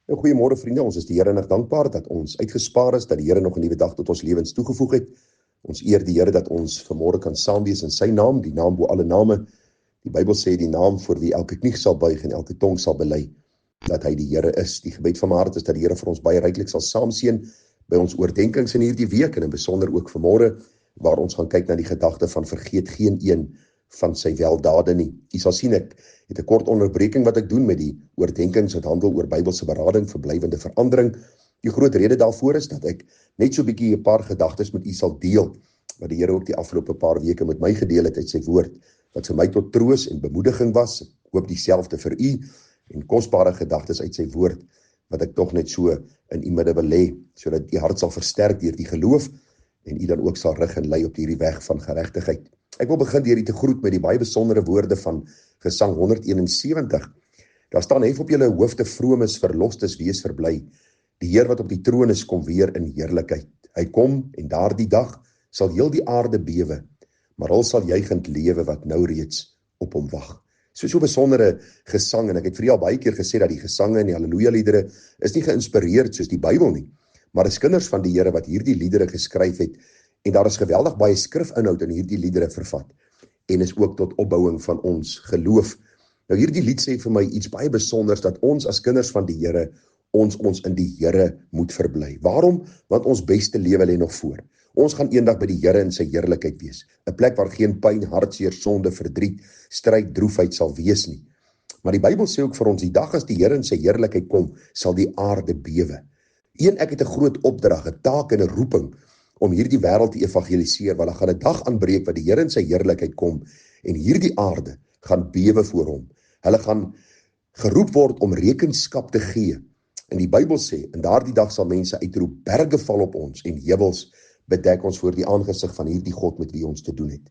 Goeiemôre vriende, ons is die Here nog dankbaar dat ons uitgespaar is, dat die Here nog 'n nuwe dag tot ons lewens toegevoeg het. Ons eer die Here dat ons vanmôre kan saam wees in sy naam, die naam bo alle name. Die Bybel sê die naam voor wie elke knie sal buig en elke tong sal bely dat hy die Here is. Die gebed van my hart is dat die Here vir ons baie ryklik sal saamseën by ons oordeenkings in hierdie week en in besonder ook vanmôre waar ons gaan kyk na die gedagte van vergeet geen een van sy weldade nie. Jy sal sien ek het 'n kort onderbreking wat ek doen met die oordeenkings wat handel oor Bybelse berading vir blywende verandering. Die groot rede daarvoor is dat ek net so 'n bietjie 'n paar gedagtes met u sal deel wat die Here ook die afgelope paar weke met my gedeel het uit sy woord, wat vir my tot troos en bemoediging was. Ek hoop dieselfde vir u en kosbare gedagtes uit sy woord wat ek tog net so in u midde wil lê, sodat u hart sal versterk deur die geloof en u dan ook sal rig en lei op hierdie weg van geregtigheid. Ek wil begin deur u te groet met die baie besondere woorde van Gesang 171. Daar staan: hef op julle hoofde vromes, verlostes wees verbly. Die Heer wat op die troon is, kom weer in heerlikheid. Hy kom en daardie dag sal heel die aarde bewe, maar hulle sal juigend lewe wat nou reeds op hom wag. So 'n besondere gesang, en ek het vir julle al baie keer gesê dat die gesange en die haleluja liedere is nie geïnspireerd soos die Bybel nie, maar is kinders van die Here wat hierdie liedere geskryf het, en daar is geweldig baie skrifinhoud in hierdie liedere vervat, en is ook tot opbouing van ons geloof. Nou hierdie lied sê vir my iets baie besonders, dat ons as kinders van die Here, ons in die Here moet verbly. Waarom? Want ons beste lewe lê nog voor. Ons gaan eendag by die Here in sy heerlikheid wees, 'n plek waar geen pyn, hartseer, sonde, verdriet, stryd, droefheid sal wees nie. Maar die Bybel sê ook vir ons, die dag as die Here in sy heerlikheid kom, sal die aarde bewe. Ek het 'n groot opdrag, 'n taak en 'n roeping om hierdie wêreld te evangeliseer, want daar gaan 'n dag aanbreek wat die Here in sy heerlikheid kom en hierdie aarde gaan bewe voor hom. Hulle gaan geroep word om rekenskap te gee. En die Bybel sê, in daardie dag sal mense uitroep, berge val op ons en heuwels bedek ons voor die aangesig van hierdie God met wie ons te doen het.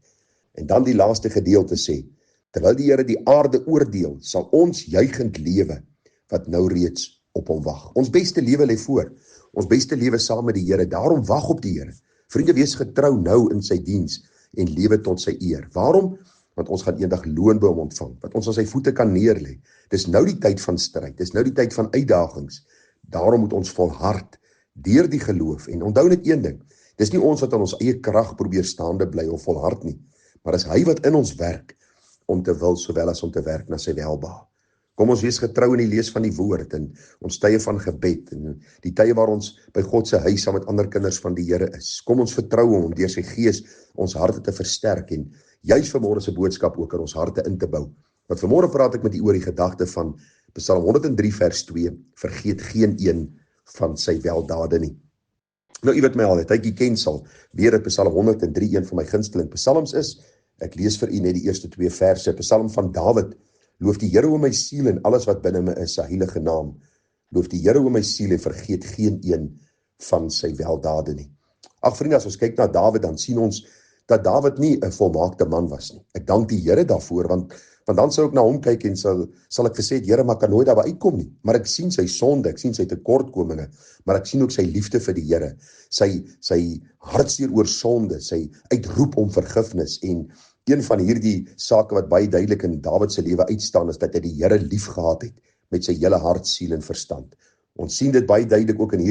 En dan die laaste gedeelte sê, terwyl die Here die aarde oordeel, sal ons juigend lewe wat nou reeds op hom wag. Ons beste lewe lê voor. Ons beste lewe saam met die Here. Daarom wag op die Here. Vriende, wees getrou nou in sy diens en lewe tot sy eer. Waarom? Want ons gaan eendag loon by hom ontvang, wat ons aan sy voete kan neerlê. Dis nou die tyd van stryd, dis nou die tyd van uitdagings. Daarom moet ons volhard deur die geloof. En onthou net een ding, dis nie ons wat aan ons eie krag probeer staande bly of volhard nie, maar is hy wat in ons werk om te wil sowel as om te werk na sy welbehae. Kom ons wees getrou in die lees van die woord en ons tye van gebed en die tye waar ons by God se huis saam met ander kinders van die Here is. Kom ons vertrou hom om deur sy gees ons harte te versterk en juis vanmôre se boodskap ook in ons harte in te bou. Want vanmôre praat ek met u oor die gedagte van Psalm 103 vers 2, vergeet geen een van sy weldade nie. Nou, u wat my al 'n tydjie ken sal weet dat Psalm 103 een van my gunsteling psalms is. Ek lees vir u net die eerste 2 verse. Psalm van Dawid. Loof die Here o my siel en alles wat binne my is, sy heilige naam. Loof die Here o my siel en vergeet geen een van sy weldade nie. Ag vriende, as ons kyk na Dawid, dan sien ons dat Dawid nie 'n volmaakte man was nie. Ek dank die Here daarvoor, want dan sou ek na hom kyk en sal ek gesê, Here, maar kan nooit daarby uitkom nie. Maar ek sien sy sonde, ek sien sy tekortkominge, maar ek sien ook sy liefde vir die Here, sy hartseer oor sonde, sy uitroep om vergifnis. En een van hierdie sake wat baie duidelik in Dawid se lewe uitstaan, is dat hy die Here lief gehad het met sy hele hart, siel en verstand. Ons sien dit baie duidelik ook in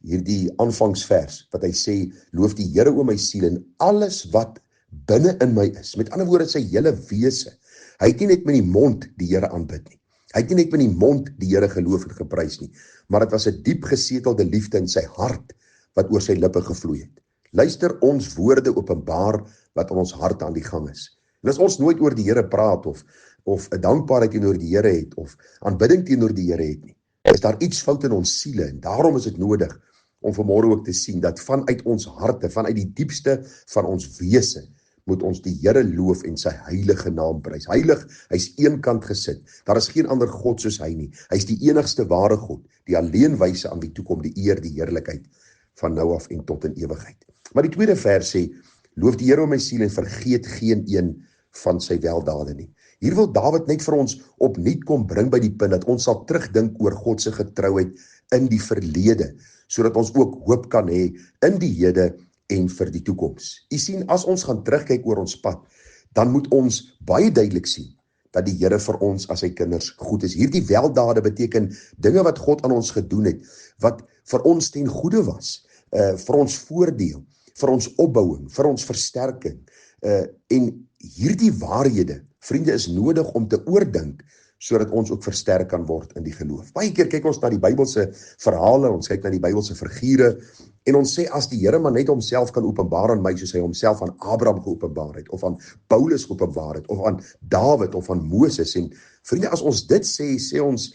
hierdie aanvangsvers, wat hy sê, loof die Here o my siel en alles wat binne in my is. Met ander woorde, sy hele wese. Hy het nie net met die mond die Here aanbid nie. Hy het nie net met die mond die Here geloof en geprys nie, maar dit was 'n diep gesetelde liefde in sy hart wat oor sy lippe gevloei het. Luister, ons woorde openbaar wat in ons hart aan die gang is. En as ons nooit oor die Here praat of 'n dankbaarheid teenoor die Here het of aanbidding teenoor die Here het nie, is daar iets fout in ons siele. En daarom is dit nodig om vanmôre ook te sien dat vanuit ons harte, vanuit die diepste van ons wese, moet ons die Here loof en sy heilige naam prys. Heilig, hy's eenkant gesit. Daar is geen ander God soos hy nie. Hy's die enigste ware God, die alleen wyse aan wie toe kom die eer, die heerlikheid van nou af en tot in ewigheid. Maar die tweede vers sê, loof die Here o my siel en vergeet geen een van sy weldade nie. Hier wil Dawid net vir ons opnuut kom bring by die punt dat ons sal terugdink oor God se getrouheid in die verlede, sodat ons ook hoop kan hê in die hede en vir die toekoms. U sien, as ons gaan terugkyk oor ons pad, dan moet ons baie duidelik sien dat die Here vir ons as sy kinders goed is. Hierdie weldade beteken dinge wat God aan ons gedoen het, wat vir ons ten goeie was, vir ons voordeel, vir ons opbouing, vir ons versterking. En hierdie waarhede, vriende, is nodig om te oordink, sodat ons ook versterk kan word in die geloof. Baie keer kyk ons na die Bybelse verhale, ons kyk na die Bybelse figure, en ons sê, as die Here maar net homself kan openbaar aan my, soos hy homself aan Abraham geopenbaar het, of aan Paulus geopenbaar het, of aan Dawid, of aan Moses, en vriende, as ons dit sê, sê ons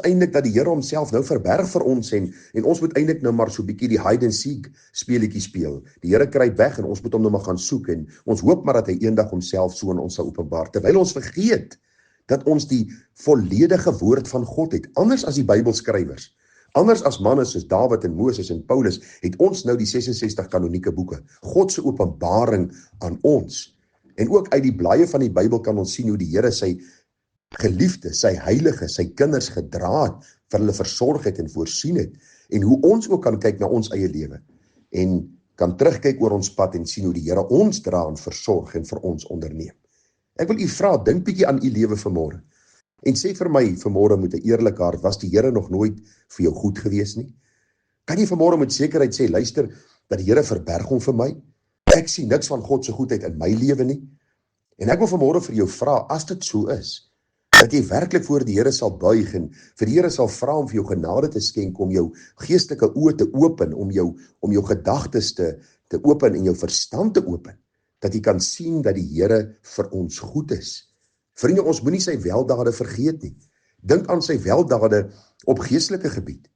eintlik dat die Here homself nou verberg vir ons, en ons moet eintlik nou maar so bietjie die hide and seek speletjie speel. Die Here kruip weg, en ons moet hom nou maar gaan soek, en ons hoop maar dat hy eendag homself so aan ons sal openbaar, terwyl ons vergeet, dat ons die volledige woord van God het, anders as die Bybelskrywers, anders as manne soos Dawid en Moses en Paulus, het ons nou die 66 kanonieke boeke, God se openbaring aan ons, en ook uit die blaaie van die Bybel kan ons sien hoe die Here sy geliefde, sy heilige, sy kinders gedra het, vir hulle versorg het en voorsien het, en hoe ons ook kan kyk na ons eie lewe, en kan terugkyk oor ons pad en sien hoe die Here ons dra en versorg en vir ons onderneem. Ek wil u vra, dink bietjie aan u lewe vanmôre, en sê vir my vanmôre met 'n eerlike hart, was die Here nog nooit vir jou goed gewees nie? Kan jy vanmôre met sekerheid sê, luister, dat die Here verberg hom vir my? Ek sien niks van God se goedheid in my lewe nie. En ek wil vanmôre vir jou vra, as dit so is, dat jy werklik voor die Here sal buig en vir die Here sal vra om vir jou genade te skenk, om jou geestelike oë te open, om jou gedagtes te open en jou verstand te open, dat jy kan sien dat die Here vir ons goed is. Vriende, ons moenie sy weldade vergeet nie. Dink aan sy weldade op geestelike gebied.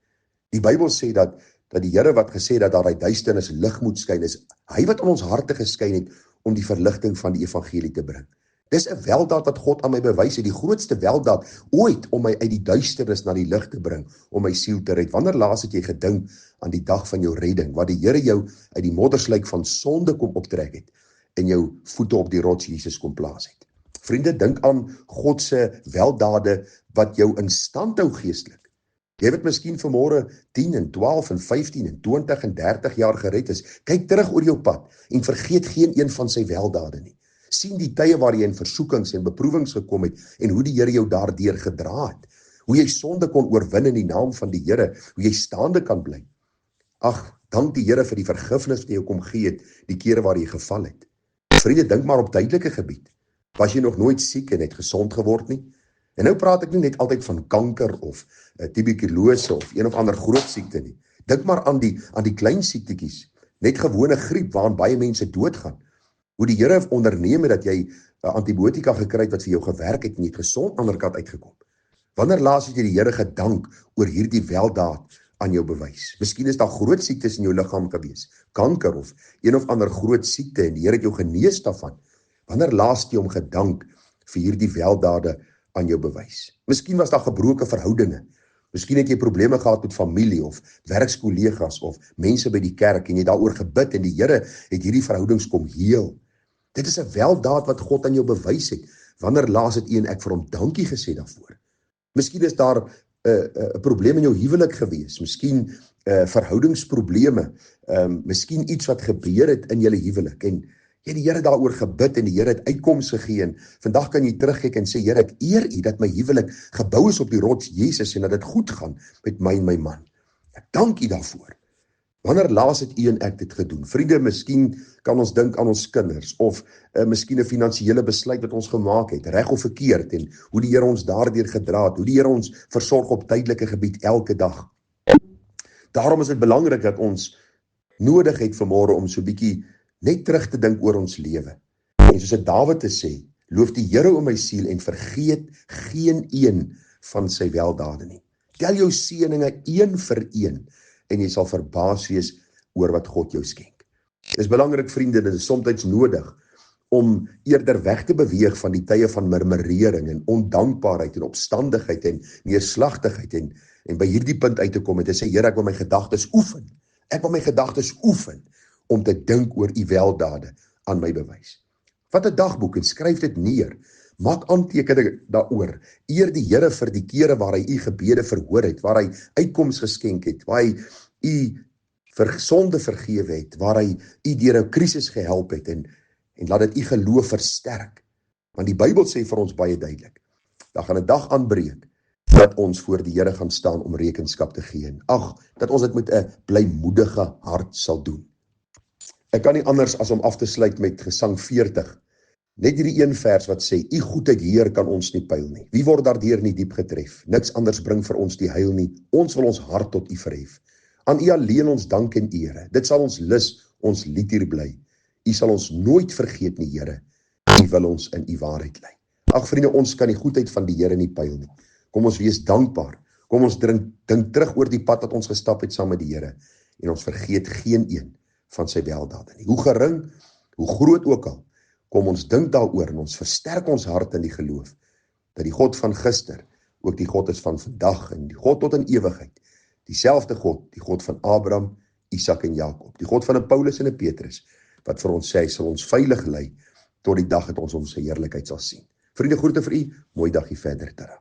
Die Bybel sê dat die Here wat gesê dat daar uit duisternis lig moet skyn, is hy wat in ons harte geskyn het om die verligting van die evangelie te bring. Dis 'n weldaad wat God aan my bewys het, die grootste weldaad ooit om my uit die duisternis na die lig te bring, om my siel te red. Wanneer laas het jy gedink aan die dag van jou redding, waar die Here jou uit die moddersluik van sonde kom optrek het, en jou voete op die rots Jesus kom plaas het? Vriende, dink aan God se weldade wat jou in stand hou geestelik. Jy wat miskien vanmôre 10 en 12 en 15 en 20 en 30 jaar gered is, kyk terug oor jou pad en vergeet geen een van sy weldade nie. Sien die tye waar jy in versoekings en beproewings gekom het en hoe die Here jou daardeur gedra het. Hoe jy sonde kon oorwin in die naam van die Here, hoe jy staande kan bly. Ag, dank die Here vir die vergifnis wat hy jou kom gee het, die kere waar jy geval het. Vriende, dink maar op tydelike gebied. Was jy nog nooit siek en het gesond geword nie? En nou praat ek nie net altyd van kanker of tuberkulose of een of ander groot siekte nie. Dink maar aan die klein siektetjies, net gewone griep waaraan baie mense doodgaan. Hoe die Here onderneem het dat jy antibiotika gekry het wat vir jou gewerk het en jy het gesond aan die ander kant uitgekom. Wanneer laas het jy die Here gedank oor hierdie weldaad aan jou bewys? Miskien is daar groot siektes in jou liggaam gewees, kanker of een of ander groot siekte en die Here het jou genees daarvan. Wanneer laas jy hom gedank vir hierdie weldade aan jou bewys? Miskien was daar gebroke verhoudinge. Miskien het jy probleme gehad met familie of werkskollegas of mense by die kerk en jy daaroor gebid en die Here het hierdie verhoudings kom heel. Dit is 'n weldaad wat God aan jou bewys het. Wanneer laas het u en ek vir hom dankie gesê daarvoor? Miskien is daar 'n probleem in jou huwelik gewees, miskien verhoudingsprobleme, miskien iets wat gebeur het in julle huwelik en jy het die Here daaroor gebid en die Here het uitkoms gegee en vandag kan jy terugkyk en sê, Here, ek eer u dat my huwelik gebou is op die rots Jesus en dat dit goed gaan met my en my man. Ek dank u daarvoor. Wanneer laas het u en ek dit gedoen? Vriende, miskien kan ons dink aan ons kinders of miskien 'n finansiële besluit wat ons gemaak het, reg of verkeerd en hoe die Here ons daardeur gedra het, hoe die Here ons versorg op tydelike gebied elke dag. Daarom is dit belangrik dat ons nodig het vanmôre om so bietjie net terug te dink oor ons lewe. En soos Dawid te sê, loof die Here o my siel en vergeet geen een van sy weldade nie. Tel jou seëninge een vir een en jy sal verbaas wees oor wat God jou skenk. Dit is belangrik, vriende, dit is soms nodig om eerder weg te beweeg van die tye van murmurering en ondankbaarheid en opstandigheid en neerslagtigheid en by hierdie punt uit te kom en te sê, Here, ek wil my gedagtes oefen. Ek wil my gedagtes oefen om te dink oor u weldade aan my bewys. Vat 'n dagboek en skryf dit neer. Maak aantekeninge daaroor. Eer die Here vir die kere waar hy u gebede verhoor het, waar hy uitkoms geskenk het, waar hy u sonde vergewe het, waar hy u deur 'n krisis gehelp het en laat dit u geloof versterk. Want die Bybel sê vir ons baie duidelik, daar gaan 'n dag aanbreek, dat ons voor die Here gaan staan om rekenskap te gee. Ag, dat ons dit met 'n blymoedige hart sal doen. Ek kan nie anders as om af te sluit met Gesang 40. Net hierdie een vers wat sê, U goedheid, Heer, kan ons nie pyl nie. Wie word daardeur nie diep getref? Niks anders bring vir ons die heil nie. Ons wil ons hart tot U verhef. Aan U alleen ons dank en ere. Dit sal ons lus, ons lied hier bly. U sal ons nooit vergeet nie, Here. U wil ons in U waarheid lei. Ag vriende, ons kan die goedheid van die Here nie pyl nie. Kom ons wees dankbaar. Kom ons dink terug oor die pad wat ons gestap het saam met die Here. En ons vergeet geen een van sy weldade nie. Hoe gering, hoe groot ook al, kom ons dink daaroor en ons versterk ons hart in die geloof, dat die God van gister ook die God is van vandag en die God tot in ewigheid. Dieselfde God, die God van Abraham, Isak en Jakob, die God van 'n Paulus en 'n Petrus, wat vir ons sê, sal ons veilig lei tot die dag dat ons hom sy heerlikheid sal sien. Vriende, groete vir u, mooi dagie verder, tada.